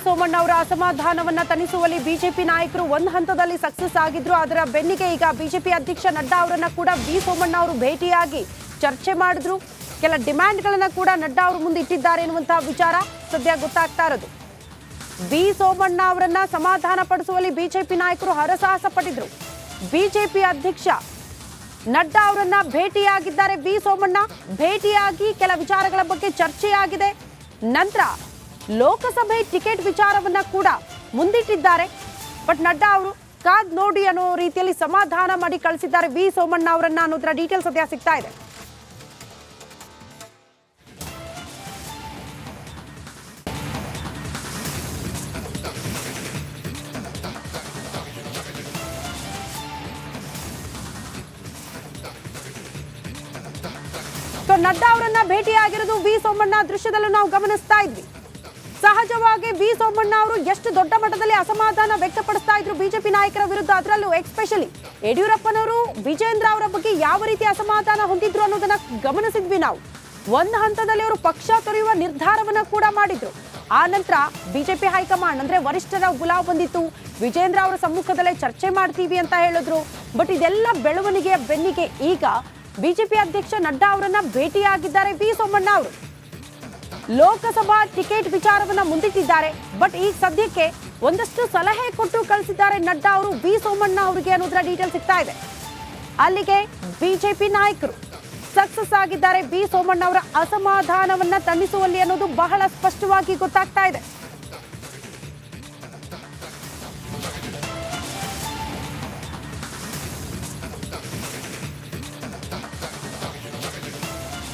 ಸೋಮಣ್ಣ ಅವರ ಅಸಮಾಧಾನವನ್ನ ತಣಿಸುವಲ್ಲಿ ಬಿಜೆಪಿ ನಾಯಕರು ಒಂದು ಹಂತದಲ್ಲಿ ಸಕ್ಸಸ್ ಆಗಿದ್ರು. ಅದರ ಬೆನ್ನಿಗೆ ಈಗ ಬಿಜೆಪಿ ಅಧ್ಯಕ್ಷ ನಡ್ಡಾ ಅವರನ್ನ ಕೂಡ ಸೋಮಣ್ಣ ಅವರು ಭೇಟಿಯಾಗಿ ಚರ್ಚೆ ಮಾಡಿದ್ರು. ಕೆಲ ಡಿಮ್ಯಾಂಡ್ಗಳನ್ನ ಕೂಡ ನಡ್ಡಾ ಅವರು ಮುಂದೆ ಇಟ್ಟಿದ್ದಾರೆ ಎನ್ನುವಂತಹ ವಿಚಾರ ಸದ್ಯ ಗೊತ್ತಾಗ್ತಾ ಇರೋದು. ಸೋಮಣ್ಣ ಅವರನ್ನ ಸಮಾಧಾನ ಪಡಿಸುವಲ್ಲಿ ಬಿಜೆಪಿ ನಾಯಕರು ಹರಸಾಹಸ ಪಟ್ಟಿದ್ರು. ಬಿಜೆಪಿ ಅಧ್ಯಕ್ಷ ನಡ್ಡಾ ಅವರನ್ನ ಭೇಟಿಯಾಗಿದ್ದಾರೆ. ಸೋಮಣ್ಣ ಭೇಟಿಯಾಗಿ ಕೆಲ ವಿಚಾರಗಳ ಬಗ್ಗೆ ಚರ್ಚೆಯಾಗಿದೆ. ನಂತರ ಲೋಕಸಭೆ ಟಿಕೆಟ್ ವಿಚಾರವನ್ನ ಕೂಡ ಮುಂದಿಟ್ಟಿದ್ದಾರೆ. ಬಟ್ ನಡ್ಡಾ ಅವರು ಕಾದ್ ನೋಡಿ ಅನ್ನೋ ರೀತಿಯಲ್ಲಿ ಸಮಾಧಾನ ಮಾಡಿ ಕಳಿಸಿದ್ದಾರೆ ಸೋಮಣ್ಣ ಅವರನ್ನ ಅನ್ನೋದರ ಡೀಟೇಲ್ಸ್ ಸದ್ಯ ಸಿಗ್ತಾ ಇದೆ. ನಡ್ಡಾ ಅವರನ್ನ ಭೇಟಿಯಾಗಿರೋದು ಸೋಮಣ್ಣ ದೃಶ್ಯದಲ್ಲೂ ನಾವು ಗಮನಿಸ್ತಾ ಇದ್ವಿ. ಸಹಜವಾಗಿ ಸೋಮಣ್ಣ ಅವರು ಎಷ್ಟು ದೊಡ್ಡ ಮಟ್ಟದಲ್ಲಿ ಅಸಮಾಧಾನ ವ್ಯಕ್ತಪಡಿಸ್ತಾ ಇದ್ರು ಬಿಜೆಪಿ ನಾಯಕರ ವಿರುದ್ಧ. ಅದರಲ್ಲೂ ಎಕ್ಸ್ಪೆಷಲಿ ಯಡಿಯೂರಪ್ಪನವರು ವಿಜೇಂದ್ರ ಅವರ ಬಗ್ಗೆ ಯಾವ ರೀತಿ ಅಸಮಾಧಾನ ಹೊಂದಿದ್ರು ಅನ್ನೋದನ್ನ ಗಮನಿಸಿದ್ವಿ ನಾವು. ಒಂದು ಹಂತದಲ್ಲಿ ಅವರು ಪಕ್ಷ ತೊರೆಯುವ ನಿರ್ಧಾರವನ್ನ ಕೂಡ ಮಾಡಿದ್ರು. ಆ ನಂತರ ಬಿಜೆಪಿ ಹೈಕಮಾಂಡ್ ಅಂದ್ರೆ ವರಿಷ್ಠರ ಗುಲಾಬ್ ಬಂದಿತ್ತು. ವಿಜೇಂದ್ರ ಅವರ ಸಮ್ಮುಖದಲ್ಲೇ ಚರ್ಚೆ ಮಾಡ್ತೀವಿ ಅಂತ ಹೇಳಿದ್ರು. ಬಟ್ ಇದೆಲ್ಲ ಬೆಳವಣಿಗೆಯ ಬೆನ್ನಿಗೆ ಈಗ ಬಿಜೆಪಿ ಅಧ್ಯಕ್ಷ ನಡ್ಡಾ ಅವರನ್ನ ಭೇಟಿಯಾಗಿದ್ದಾರೆ ಸೋಮಣ್ಣ ಅವರು. ಲೋಕಸಭಾ ಟಿಕೆಟ್ ವಿಚಾರವನ್ನ ಮುಂದಿಟ್ಟಿದ್ದಾರೆ. ಬಟ್ ಈಗ ಸದ್ಯಕ್ಕೆ ಒಂದಷ್ಟು ಸಲಹೆ ಕೊಟ್ಟು ಕಳಿಸಿದ್ದಾರೆ ನಡ್ಡಾ ಅವರು ಸೋಮಣ್ಣ ಅವರಿಗೆ ಅನ್ನೋದರ ಡೀಟೇಲ್ ಸಿಗ್ತಾ ಇದೆ. ಅಲ್ಲಿಗೆ ಬಿಜೆಪಿ ನಾಯಕರು ಸಕ್ಸಸ್ ಆಗಿದ್ದಾರೆ. ಸೋಮಣ್ಣ ಅವರ ಅಸಮಾಧಾನವನ್ನ ತಣಿಸುವಲ್ಲಿ ಅನ್ನೋದು ಬಹಳ ಸ್ಪಷ್ಟವಾಗಿ ಗೊತ್ತಾಗ್ತಾ ಇದೆ.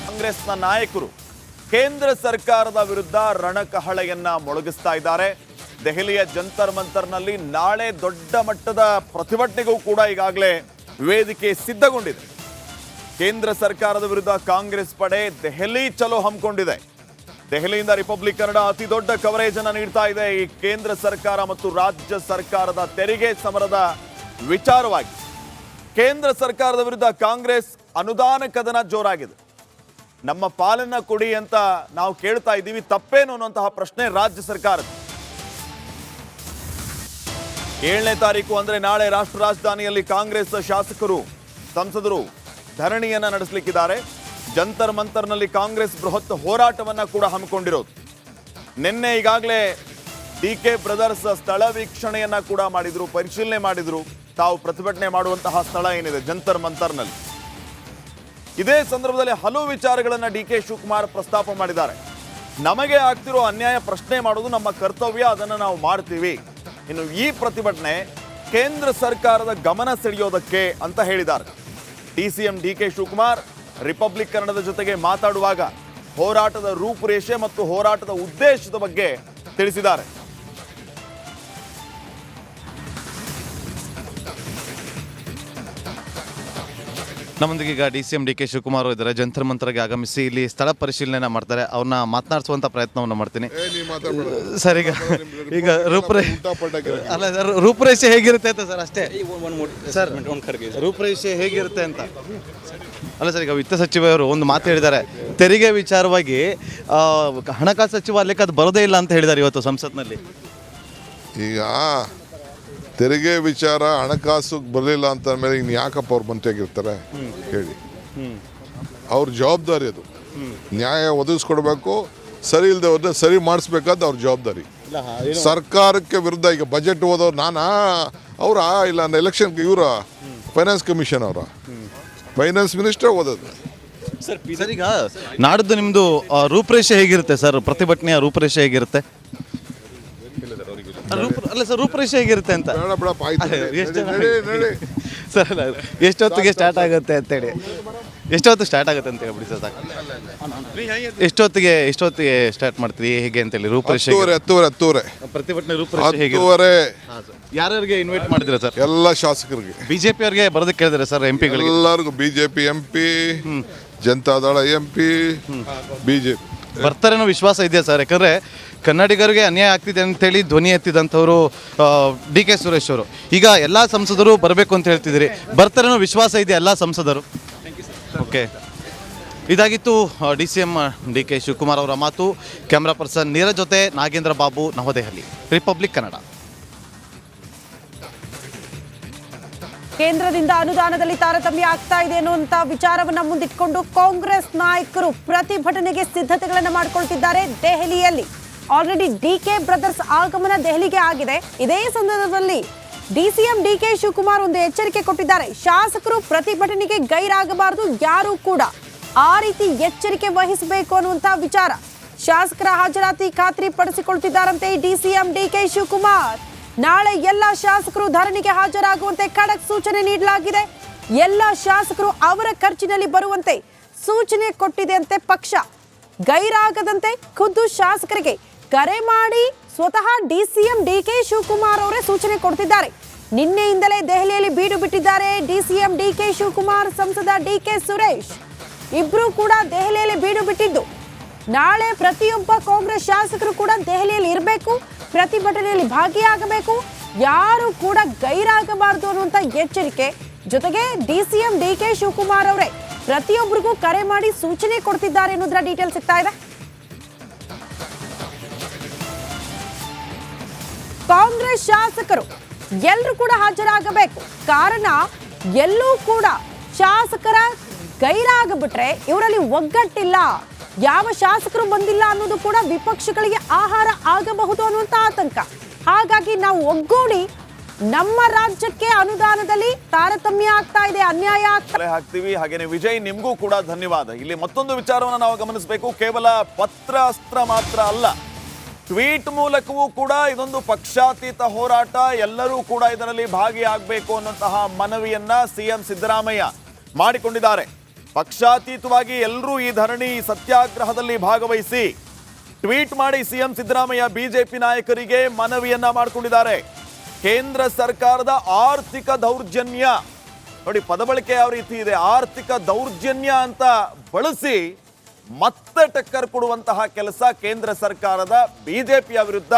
ಕಾಂಗ್ರೆಸ್ನ ನಾಯಕರು ಕೇಂದ್ರ ಸರ್ಕಾರದ ವಿರುದ್ಧ ರಣಕಹಳೆಯನ್ನ ಮೊಳಗಿಸ್ತಾ ಇದ್ದಾರೆ. ದೆಹಲಿಯ ಜಂತರ್ ಮಂತರ್ನಲ್ಲಿ ನಾಳೆ ದೊಡ್ಡ ಮಟ್ಟದ ಪ್ರತಿಭಟನೆಗೂ ಕೂಡ ಈಗಾಗಲೇ ವೇದಿಕೆ ಸಿದ್ಧಗೊಂಡಿದೆ. ಕೇಂದ್ರ ಸರ್ಕಾರದ ವಿರುದ್ಧ ಕಾಂಗ್ರೆಸ್ ಪಡೆ ದೆಹಲಿ ಚಲೋ ಹಮ್ಮಿಕೊಂಡಿದೆ. ದೆಹಲಿಯಿಂದ ರಿಪಬ್ಲಿಕ್ ಕನ್ನಡ ಅತಿ ದೊಡ್ಡ ಕವರೇಜ್ ಅನ್ನು ನೀಡ್ತಾ ಇದೆ. ಈ ಕೇಂದ್ರ ಸರ್ಕಾರ ಮತ್ತು ರಾಜ್ಯ ಸರ್ಕಾರದ ತೆರಿಗೆ ಸಮರದ ವಿಚಾರವಾಗಿ ಕೇಂದ್ರ ಸರ್ಕಾರದ ವಿರುದ್ಧ ಕಾಂಗ್ರೆಸ್ ಅನುದಾನ ಕದನ ಜೋರಾಗಿದೆ. ನಮ್ಮ ಪಾಲನ್ನ ಕೊಡಿ ಅಂತ ನಾವು ಕೇಳ್ತಾ ಇದ್ದೀವಿ, ತಪ್ಪೇನು ಅನ್ನುವಂತಹ ಪ್ರಶ್ನೆ ರಾಜ್ಯ ಸರ್ಕಾರದ. 7ನೇ ತಾರೀಕು ಅಂದ್ರೆ ನಾಳೆ ರಾಷ್ಟ್ರ ರಾಜಧಾನಿಯಲ್ಲಿ ಕಾಂಗ್ರೆಸ್ ಶಾಸಕರು ಸಂಸದರು ಧರಣಿಯನ್ನ ನಡೆಸಲಿಕ್ಕಿದ್ದಾರೆ. ಜಂತರ್ ಮಂತರ್ನಲ್ಲಿ ಕಾಂಗ್ರೆಸ್ ಬೃಹತ್ ಹೋರಾಟವನ್ನ ಕೂಡ ಹಮ್ಮಿಕೊಂಡಿರೋದು. ನಿನ್ನೆ ಈಗಾಗಲೇ DK ಬ್ರದರ್ಸ್ ಸ್ಥಳ ವೀಕ್ಷಣೆಯನ್ನ ಕೂಡ ಮಾಡಿದ್ರು, ಪರಿಶೀಲನೆ ಮಾಡಿದ್ರು. ತಾವು ಪ್ರತಿಭಟನೆ ಮಾಡುವಂತಹ ಸ್ಥಳ ಏನಿದೆ ಜಂತರ್ ಮಂತರ್ನಲ್ಲಿ. ಇದೇ ಸಂದರ್ಭದಲ್ಲಿ ಹಲವು ವಿಚಾರಗಳನ್ನ DK ಶಿವಕುಮಾರ್ ಪ್ರಸ್ತಾಪ ಮಾಡಿದ್ದಾರೆ. ನಮಗೆ ಆಗ್ತಿರೋ ಅನ್ಯಾಯ ಪ್ರಶ್ನೆ ಮಾಡೋದು ನಮ್ಮ ಕರ್ತವ್ಯ, ಅದನ್ನು ನಾವು ಮಾಡ್ತೀವಿ. ಇನ್ನು ಈ ಪ್ರತಿಭಟನೆ ಕೇಂದ್ರ ಸರ್ಕಾರದ ಗಮನ ಸೆಳೆಯೋದಕ್ಕೆ ಅಂತ ಹೇಳಿದ್ದಾರೆ. DCM DK ಶಿವಕುಮಾರ್ ರಿಪಬ್ಲಿಕ್ ಕನ್ನಡದ ಜೊತೆಗೆ ಮಾತಾಡುವಾಗ ಹೋರಾಟದ ರೂಪುರೇಷೆ ಮತ್ತು ಹೋರಾಟದ ಉದ್ದೇಶದ ಬಗ್ಗೆ ತಿಳಿಸಿದ್ದಾರೆ. ನಮ್ಮೊಂದಿಗೆ ಈಗ DCM DK ಶಿವಕುಮಾರ್ ಇದ್ದಾರೆ. ಜಂತರ್ ಮಂತರ್ಗೆ ಆಗಮಿಸಿ ಇಲ್ಲಿ ಸ್ಥಳ ಪರಿಶೀಲನೆ ಮಾಡ್ತಾರೆ. ಅವ್ರನ್ನ ಮಾತನಾಡಿಸುವಂತ ಪ್ರಯತ್ನವನ್ನು ಮಾಡ್ತೀನಿ. ಸರ್, ಈಗ ರೂಪುರೇಷೆ ಹೇಗಿರುತ್ತೆ ಅಂತ ಸರ್ ಅಷ್ಟೇ ಸರ್, ರೂಪುರೇಷೆ ಹೇಗಿರುತ್ತೆ ಅಂತ ಅಲ್ಲ ಸರ್. ಈಗ ವಿತ್ತ ಸಚಿವರು ಒಂದು ಮಾತು ಹೇಳಿದ್ದಾರೆ, ತೆರಿಗೆ ವಿಚಾರವಾಗಿ ಹಣಕಾಸು ಸಚಿವಾಲಯಕ್ಕೆ ಅದು ಬರೋದೇ ಇಲ್ಲ ಅಂತ ಹೇಳಿದ್ದಾರೆ ಇವತ್ತು ಸಂಸತ್ನಲ್ಲಿ. ಈಗ ತೆರಿಗೆ ವಿಚಾರ ಹಣಕಾಸು ಬರಲಿಲ್ಲ ಅಂತ ಮೇಲೆ ಇನ್ನು ಯಾಕಪ್ಪ ಅವ್ರು ಮಂತ್ರಿಯಾಗಿರ್ತಾರೆ ಹೇಳಿ. ಅವ್ರ ಜವಾಬ್ದಾರಿ ಅದು. ನ್ಯಾಯ ಒದಗಿಸ್ಕೊಡ್ಬೇಕು, ಸರಿ ಇಲ್ಲದೆ ಹೋದ್ರೆ ಸರಿ ಮಾಡಿಸ್ಬೇಕಾದ ಅವ್ರ ಜವಾಬ್ದಾರಿ. ಸರ್ಕಾರಕ್ಕೆ ವಿರುದ್ಧ ಈಗ ಬಜೆಟ್ ಓದೋರು ಅವರ ಇಲ್ಲ ಎಲೆಕ್ಷನ್ಗೆ ಇವರ ಫೈನಾನ್ಸ್ ಕಮಿಷನ್ ಅವರ ಫೈನಾನ್ಸ್ ಮಿನಿಸ್ಟರ್ ಓದೋದು. ಸರ್, ಈಗ ನಾಡ್ದು ನಿಮ್ಮದು ರೂಪುರೇಷೆ ಹೇಗಿರುತ್ತೆ ಸರ್? ಪ್ರತಿಭಟನೆಯ ರೂಪುರೇಷೆ ಹೇಗಿರುತ್ತೆ? ಅಲ್ಲ ಸರ್, ರೂಪುರೇಷೆ ಹೇಗಿರುತ್ತೆ ಅಂತ ಸರ್. ಎಷ್ಟೊತ್ತಿಗೆ ಸ್ಟಾರ್ಟ್ ಆಗುತ್ತೆ ಅಂತೇಳಿ, ಎಷ್ಟೊತ್ತು ಸ್ಟಾರ್ಟ್ ಆಗುತ್ತೆ ಅಂತ ಹೇಳ್ಬಿಡಿ ಸರ್. ಎಷ್ಟೊತ್ತಿಗೆ ಸ್ಟಾರ್ಟ್ ಮಾಡ್ತೀವಿ ಹೇಗೆ ಅಂತೇಳಿ ರೂಪುರೇಷೆ? 10:30 ಪ್ರತಿಭಟನೆ ರೂಪುರೇಷೆ ಹೇಗೆ? ಯಾರ್ಯಾರಿಗೆ ಇನ್ವೈಟ್ ಮಾಡಿದ್ರೆ ಸರ್? ಎಲ್ಲ ಶಾಸಕರಿಗೆ, ಬಿಜೆಪಿ ಅವರಿಗೆ ಬರೋದಕ್ಕೆ ಕೇಳಿದ್ರೆ ಸರ್? ಎಂಪಿಗಳಿಗೆ ಎಲ್ಲರಿಗೂ, BJP MP, Janata Dal MP, BJP ಬರ್ತಾರೆ ಅನ್ನೋ ವಿಶ್ವಾಸ ಇದೆಯಾ ಸರ್? ಯಾಕಂದ್ರೆ ಕನ್ನಡಿಗರಿಗೆ ಅನ್ಯಾಯ ಆಗ್ತಿದೆ ಅಂತೇಳಿ ಧ್ವನಿ ಎತ್ತಿದಂಥವ್ರು DK ಸುರೇಶ್ ಅವರು. ಈಗ ಎಲ್ಲ ಸಂಸದರು ಬರಬೇಕು ಅಂತ ಹೇಳ್ತಿದ್ದೀರಿ, ಬರ್ತಾರೆ ಅನ್ನೋ ವಿಶ್ವಾಸ ಇದೆ ಎಲ್ಲ ಸಂಸದರು? ಓಕೆ, ಇದಾಗಿತ್ತು DCM DK ಶಿವಕುಮಾರ್ ಅವರ ಮಾತು. ಕ್ಯಾಮ್ರಾ ಪರ್ಸನ್ ನೀರಜ್ ಜೊತೆ ನಾಗೇಂದ್ರ ಬಾಬು, ನವದೆಹಲಿ, ರಿಪಬ್ಲಿಕ್ ಕನ್ನಡ. ಕೇಂದ್ರದಿಂದ ಅನುದಾನದಲ್ಲಿ ತಾರತಮ್ಯ ಆಗ್ತಾ ಇದೆ ಅನ್ನುವಂತ ವಿಚಾರವನ್ನ ಮುಂದಿಟ್ಕೊಂಡು ಕಾಂಗ್ರೆಸ್ ನಾಯಕರು ಪ್ರತಿಭಟನೆಗೆ ಸಿದ್ಧತೆಗಳನ್ನ ಮಾಡಿಕೊಳ್ತಿದ್ದಾರೆ. ದೆಹಲಿಯಲ್ಲಿ ಆಲ್ರೆಡಿ DK ಬ್ರದರ್ಸ್ ಆಗಮನ ದೆಹಲಿಗೆ ಆಗಿದೆ. ಇದೇ ಸಂದರ್ಭದಲ್ಲಿ DCM DK ಶಿವಕುಮಾರ್ ಒಂದು ಎಚ್ಚರಿಕೆ ಕೊಟ್ಟಿದ್ದಾರೆ. ಶಾಸಕರು ಪ್ರತಿಭಟನೆಗೆ ಗೈರಾಗಬಾರದು, ಯಾರು ಕೂಡ ಆ ರೀತಿ ಎಚ್ಚರಿಕೆ ವಹಿಸಬೇಕು ಅನ್ನುವಂತ ವಿಚಾರ. ಶಾಸಕರ ಹಾಜರಾತಿ ಖಾತ್ರಿ ಪಡಿಸಿಕೊಳ್ತಿದ್ದಾರಂತೆ DCM DK ಶಿವಕುಮಾರ್. ನಾಳೆ ಎಲ್ಲ ಶಾಸಕರು ಧರಣಿಗೆ ಹಾಜರಾಗುವಂತೆ ಖಡಕ್ ಸೂಚನೆ ನೀಡಲಾಗಿದೆ. ಎಲ್ಲ ಶಾಸಕರು ಅವರ ಖರ್ಚಿನಲ್ಲಿ ಬರುವಂತೆ ಸೂಚನೆ ಕೊಟ್ಟಿದೆ ಅಂತೆ ಪಕ್ಷ. ಗೈರಾಗದಂತೆ ಖುದ್ದು ಶಾಸಕರಿಗೆ ಕರೆ ಮಾಡಿ ಸ್ವತಃ DCM DK ಶಿವಕುಮಾರ್ ಅವರೇ ಸೂಚನೆ ಕೊಡ್ತಿದ್ದಾರೆ. ನಿನ್ನೆಯಿಂದಲೇ ದೆಹಲಿಯಲ್ಲಿ ಬೀಡು ಬಿಟ್ಟಿದ್ದಾರೆ DCM DK ಶಿವಕುಮಾರ್, ಸಂಸದ DK ಸುರೇಶ್. ಇಬ್ರು ಕೂಡ ದೆಹಲಿಯಲ್ಲಿ ಬೀಡು ಬಿಟ್ಟಿದ್ದು. ನಾಳೆ ಪ್ರತಿಯೊಬ್ಬ ಕಾಂಗ್ರೆಸ್ ಶಾಸಕರು ಕೂಡ ದೆಹಲಿಯಲ್ಲಿ ಇರಬೇಕು, ಪ್ರತಿಭಟನೆಯಲ್ಲಿ ಭಾಗಿಯಾಗಬೇಕು, ಯಾರು ಕೂಡ ಗೈರಾಗಬಾರದು ಅನ್ನುವಂತ ಎಚ್ಚರಿಕೆ. ಜೊತೆಗೆ DCM DK ಶಿವಕುಮಾರ್ ಅವರೇ ಪ್ರತಿಯೊಬ್ಬರಿಗೂ ಕರೆ ಮಾಡಿ ಸೂಚನೆ ಕೊಡ್ತಿದ್ದಾರೆ ಅನ್ನೋದ್ರ ಡೀಟೇಲ್ ಸಿಗ್ತಾ ಇದೆ. ಕಾಂಗ್ರೆಸ್ ಶಾಸಕರು ಎಲ್ಲರೂ ಕೂಡ ಹಾಜರಾಗಬೇಕು. ಕಾರಣ ಎಲ್ಲೂ ಕೂಡ ಶಾಸಕರ ಗೈರಾಗ್ಬಿಟ್ರೆ ಇವರಲ್ಲಿ ಒಗ್ಗಟ್ಟಿಲ್ಲ, ಯಾವ ಶಾಸಕರು ಬಂದಿಲ್ಲ ಅನ್ನೋದು ಕೂಡ ವಿಪಕ್ಷಗಳಿಗೆ ಆಹಾರ ಆಗಬಹುದು ಅನ್ನುವಂತ ಆತಂಕ. ಹಾಗಾಗಿ ನಾವು ಒಗ್ಗೂಡಿ ನಮ್ಮ ರಾಜ್ಯಕ್ಕೆ ಅನುದಾನದಲ್ಲಿ ತಾರತಮ್ಯ ಆಗ್ತಾ ಇದೆ, ಅನ್ಯಾಯ ಹಾಕ್ತೀವಿ. ಹಾಗೇನೆ ವಿಜಯ್, ನಿಮಗೂ ಕೂಡ ಧನ್ಯವಾದ. ಇಲ್ಲಿ ಮತ್ತೊಂದು ವಿಚಾರವನ್ನು ನಾವು ಗಮನಿಸಬೇಕು. ಕೇವಲ ಪತ್ರ ಅಸ್ತ್ರ ಮಾತ್ರ ಅಲ್ಲ, ಟ್ವೀಟ್ ಮೂಲಕವೂ ಕೂಡ ಇದೊಂದು ಪಕ್ಷಾತೀತ ಹೋರಾಟ, ಎಲ್ಲರೂ ಕೂಡ ಇದರಲ್ಲಿ ಭಾಗಿಯಾಗಬೇಕು ಅನ್ನುವಂತಹ ಮನವಿಯನ್ನ CM ಸಿದ್ದರಾಮಯ್ಯ ಮಾಡಿಕೊಂಡಿದ್ದಾರೆ. ಪಕ್ಷಾತೀತವಾಗಿ ಎಲ್ಲರೂ ಈ ಧರಣಿ ಸತ್ಯಾಗ್ರಹದಲ್ಲಿ ಭಾಗವಹಿಸಿ ಟ್ವೀಟ್ ಮಾಡಿ CM ಸಿದ್ದರಾಮಯ್ಯ ಬಿಜೆಪಿ ನಾಯಕರಿಗೆ ಮನವಿಯನ್ನ ಮಾಡಿಕೊಂಡಿದ್ದಾರೆ. ಕೇಂದ್ರ ಸರ್ಕಾರದ ಆರ್ಥಿಕ ದೌರ್ಜನ್ಯ ನೋಡಿ, ಪದಬಳಕೆ ಯಾವ ರೀತಿ ಇದೆ, ಆರ್ಥಿಕ ದೌರ್ಜನ್ಯ ಅಂತ ಬಳಸಿ ಮತ್ತೆ ಟಕ್ಕರ್ ಕೊಡುವಂತಹ ಕೆಲಸ ಕೇಂದ್ರ ಸರ್ಕಾರದ ಬಿಜೆಪಿಯ ವಿರುದ್ಧ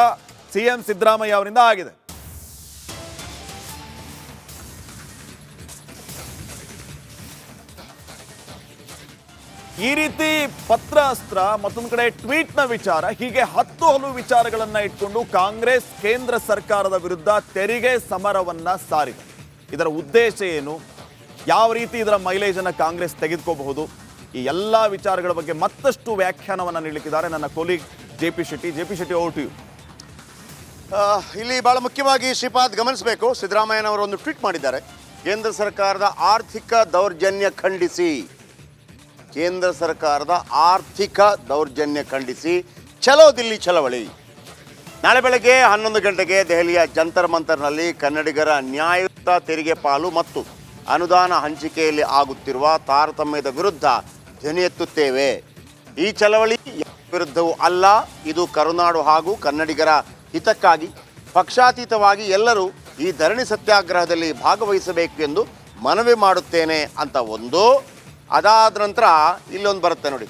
CM ಸಿದ್ದರಾಮಯ್ಯ ಅವರಿಂದ ಆಗಿದೆ. ಈ ರೀತಿ ಪತ್ರ ಅಸ್ತ್ರ, ಮತ್ತೊಂದು ಕಡೆ ಟ್ವೀಟ್ನ ವಿಚಾರ, ಹೀಗೆ 10 ಹಲವು ವಿಚಾರಗಳನ್ನ ಇಟ್ಕೊಂಡು ಕಾಂಗ್ರೆಸ್ ಕೇಂದ್ರ ಸರ್ಕಾರದ ವಿರುದ್ಧ ತೆರಿಗೆ ಸಮರವನ್ನ ಸಾರಿದೆ. ಇದರ ಉದ್ದೇಶ ಏನು, ಯಾವ ರೀತಿ ಇದರ ಮೈಲೇಜ್ ಅನ್ನ ಕಾಂಗ್ರೆಸ್ ತೆಗೆದುಕೋಬಹುದು, ಈ ಎಲ್ಲ ವಿಚಾರಗಳ ಬಗ್ಗೆ ಮತ್ತಷ್ಟು ವ್ಯಾಖ್ಯಾನವನ್ನ ನೀಡಲಿಕ್ಕಿದ್ದಾರೆ ನನ್ನ colleague JP Shetty. Over to you. ಇಲ್ಲಿ ಬಹಳ ಮುಖ್ಯವಾಗಿ ಶ್ರೀಪಾದ್ ಗಮನಿಸಬೇಕು, ಸಿದ್ದರಾಮಯ್ಯನವರು ಒಂದು ಟ್ವೀಟ್ ಮಾಡಿದ್ದಾರೆ. ಕೇಂದ್ರ ಸರ್ಕಾರದ ಆರ್ಥಿಕ ದೌರ್ಜನ್ಯ ಖಂಡಿಸಿ, ಕೇಂದ್ರ ಸರ್ಕಾರದ ಆರ್ಥಿಕ ದೌರ್ಜನ್ಯ ಖಂಡಿಸಿ ಚಲೋ ದಿಲ್ಲಿ ಚಳವಳಿ. ನಾಳೆ ಬೆಳಗ್ಗೆ 11 ಗಂಟೆಗೆ ದೆಹಲಿಯ ಜಂತರ್ ಮಂತರ್ನಲ್ಲಿ ಕನ್ನಡಿಗರ ನ್ಯಾಯಯುತ ತೆರಿಗೆ ಪಾಲು ಮತ್ತು ಅನುದಾನ ಹಂಚಿಕೆಯಲ್ಲಿ ಆಗುತ್ತಿರುವ ತಾರತಮ್ಯದ ವಿರುದ್ಧ ಧ್ವನಿ ಎತ್ತುತ್ತೇವೆ. ಈ ಚಳವಳಿ ವಿರುದ್ಧವೂ ಅಲ್ಲ, ಇದು ಕರುನಾಡು ಹಾಗೂ ಕನ್ನಡಿಗರ ಹಿತಕ್ಕಾಗಿ ಪಕ್ಷಾತೀತವಾಗಿ ಎಲ್ಲರೂ ಈ ಧರಣಿ ಸತ್ಯಾಗ್ರಹದಲ್ಲಿ ಭಾಗವಹಿಸಬೇಕು ಎಂದು ಮನವಿ ಮಾಡುತ್ತೇನೆ ಅಂತ ಒಂದು. ಅದಾದ ನಂತರ ಇಲ್ಲೊಂದು ಬರುತ್ತೆ ನೋಡಿ,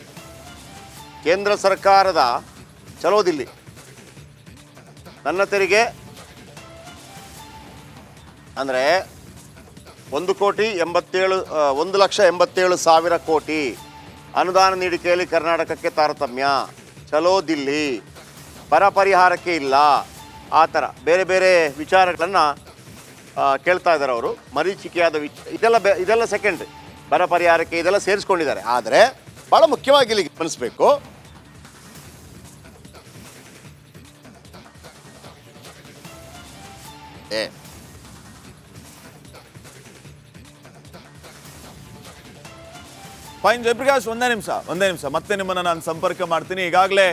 ಕೇಂದ್ರ ಸರ್ಕಾರದ ಚಲೋ ದಿಲ್ಲಿ, ನನ್ನ ತೆರಿಗೆ ಅಂದರೆ 1,87,000 ಕೋಟಿ ಅನುದಾನ ನೀಡಿಕೆಯಲ್ಲಿ ಕರ್ನಾಟಕಕ್ಕೆ ತಾರತಮ್ಯ, ಚಲೋ ದಿಲ್ಲಿ, ಬರ ಪರಿಹಾರಕ್ಕೆ ಇಲ್ಲ, ಆ ಥರ ಬೇರೆ ಬೇರೆ ವಿಚಾರಗಳನ್ನು ಕೇಳ್ತಾ ಇದ್ದಾರೆ ಅವರು. ಮರೀಚಿಕೆಯಾದ ಇದೆಲ್ಲ ಸೆಕೆಂಡ್ರಿ, ಬರ ಪರಿಹಾರಕ್ಕೆ ಇದೆಲ್ಲ ಸೇರಿಸ್ಕೊಂಡಿದ್ದಾರೆ. ಆದರೆ ಭಾಳ ಮುಖ್ಯವಾಗಿ ಇಲ್ಲಿ ಗಮನಿಸಬೇಕು, ಫೈನ್ ಜಯಪ್ರಕಾಶ್, ಒಂದೇ ನಿಮಿಷ ಮತ್ತೆ ನಿಮ್ಮನ್ನು ನಾನು ಸಂಪರ್ಕ ಮಾಡ್ತೀನಿ. ಈಗಾಗಲೇ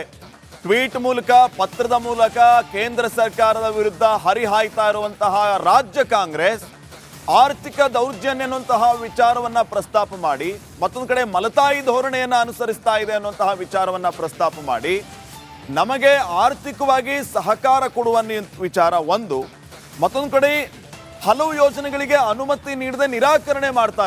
ಟ್ವೀಟ್ ಮೂಲಕ, ಪತ್ರದ ಮೂಲಕ ಕೇಂದ್ರ ಸರ್ಕಾರದ ವಿರುದ್ಧ ಹರಿಹಾಯ್ತಾ ಇರುವಂತಹ ರಾಜ್ಯ ಕಾಂಗ್ರೆಸ್ ಆರ್ಥಿಕ ದೌರ್ಜನ್ಯ ಅನ್ನುವಂತಹ ವಿಚಾರವನ್ನ ಪ್ರಸ್ತಾಪ ಮಾಡಿ, ಮತ್ತೊಂದು ಕಡೆ ಮಲತಾಯಿ ಧೋರಣೆಯನ್ನ ಅನುಸರಿಸ್ತಾ ಇದೆ ಅನ್ನುವಂತಹ ವಿಚಾರವನ್ನ ಪ್ರಸ್ತಾಪ ಮಾಡಿ, ನಮಗೆ ಆರ್ಥಿಕವಾಗಿ ಸಹಕಾರ ಕೊಡುವ ವಿಚಾರ ಒಂದು, ಮತ್ತೊಂದು ಕಡೆ ಹಲವು ಯೋಜನೆಗಳಿಗೆ ಅನುಮತಿ ನೀಡದೆ ನಿರಾಕರಣೆ ಮಾಡ್ತಾ